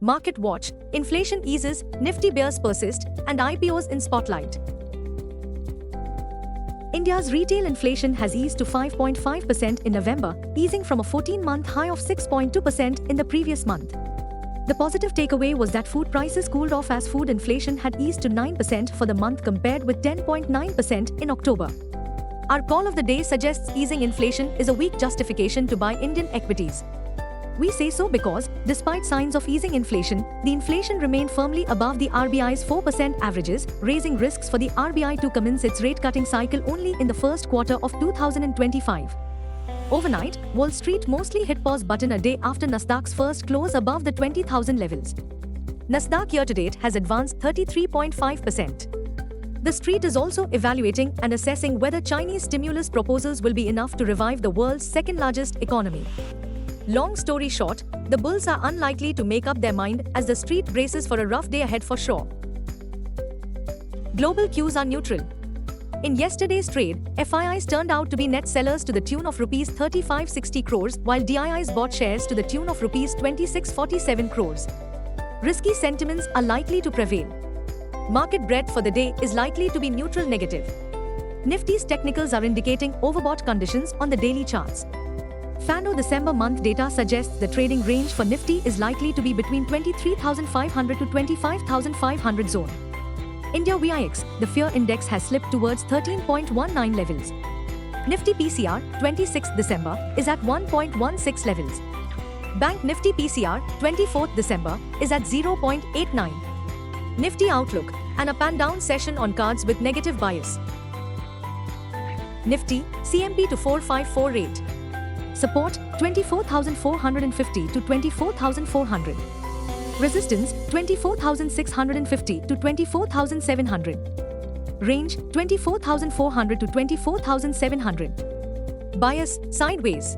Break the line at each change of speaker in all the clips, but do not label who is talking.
Market watch, inflation eases, Nifty bears persist, and IPOs in spotlight. India's retail inflation has eased to 5.5% in November, easing from a 14-month high of 6.2% in the previous month. The positive takeaway was that food prices cooled off as food inflation had eased to 9% for the month compared with 10.9% in October. Our call of the day suggests easing inflation is a weak justification to buy Indian equities. We say so because, despite signs of easing inflation, the inflation remained firmly above the RBI's 4% averages, raising risks for the RBI to commence its rate-cutting cycle only in the first quarter of 2025. Overnight, Wall Street mostly hit pause button a day after Nasdaq's first close above the 20,000 levels. Nasdaq year-to-date has advanced 33.5%. The street is also evaluating and assessing whether Chinese stimulus proposals will be enough to revive the world's second-largest economy. Long story short, the bulls are unlikely to make up their mind as the street braces for a rough day ahead for sure. Global cues are neutral. In yesterday's trade, FIIs turned out to be net sellers to the tune of Rs 3560 crores, while DIIs bought shares to the tune of Rs 2647 crores. Risky sentiments are likely to prevail. Market breadth for the day is likely to be neutral negative. Nifty's technicals are indicating overbought conditions on the daily charts. FANO December month data suggests the trading range for Nifty is likely to be between 23,500 to 25,500 zone. India VIX, the fear index has slipped towards 13.19 levels. Nifty PCR, 26th December, is at 1.16 levels. Bank Nifty PCR, 24th December, is at 0.89. Nifty Outlook, an up and down session on cards with negative bias. Nifty, CMP to 454 rate. Support, 24,450 to 24,400. Resistance, 24,650 to 24,700. Range, 24,400 to 24,700. Bias, sideways.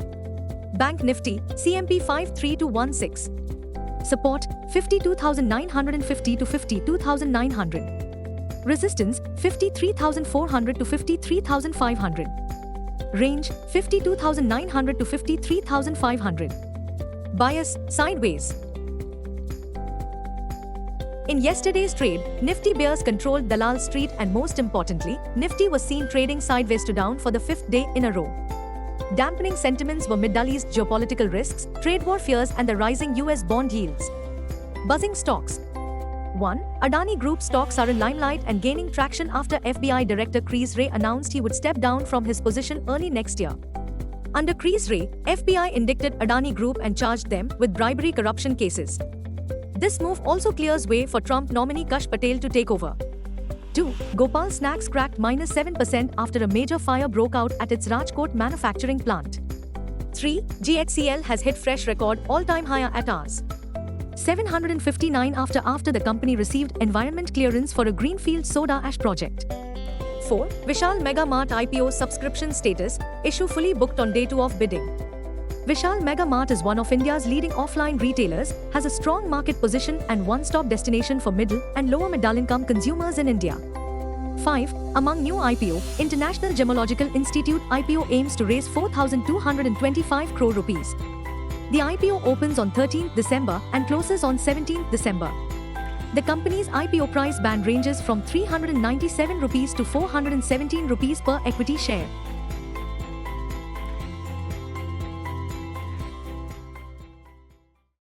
Bank Nifty, CMP 53-16. Support, 52,950 to 52,900. Resistance, 53,400 to 53,500. Range, 52,900 to 53,500. Bias, sideways. In yesterday's trade, Nifty bears controlled Dalal Street and most importantly, Nifty was seen trading sideways to down for the fifth day in a row. Dampening sentiments were Middle East geopolitical risks, trade war fears and the rising US bond yields. Buzzing stocks. 1. Adani Group stocks are in limelight and gaining traction after FBI Director Chris Wray announced he would step down from his position early next year. Under Chris Wray, FBI indicted Adani Group and charged them with bribery corruption cases. This move also clears way for Trump nominee Kash Patel to take over. 2. Gopal Snacks cracked -7% after a major fire broke out at its Rajkot manufacturing plant. 3. GHCL has hit fresh record all-time high at Rs 759 after the company received environment clearance for a greenfield soda ash project. 4. Vishal Mega Mart IPO subscription status, issue fully booked on day 2 of bidding. Vishal Mega Mart is one of India's leading offline retailers, has a strong market position and one-stop destination for middle and lower middle-income consumers in India. 5. Among new IPO, International Gemological Institute IPO aims to raise 4,225 crore rupees. The IPO opens on 13th December and closes on 17th December. The company's IPO price band ranges from 397 rupees to 417 rupees per equity share.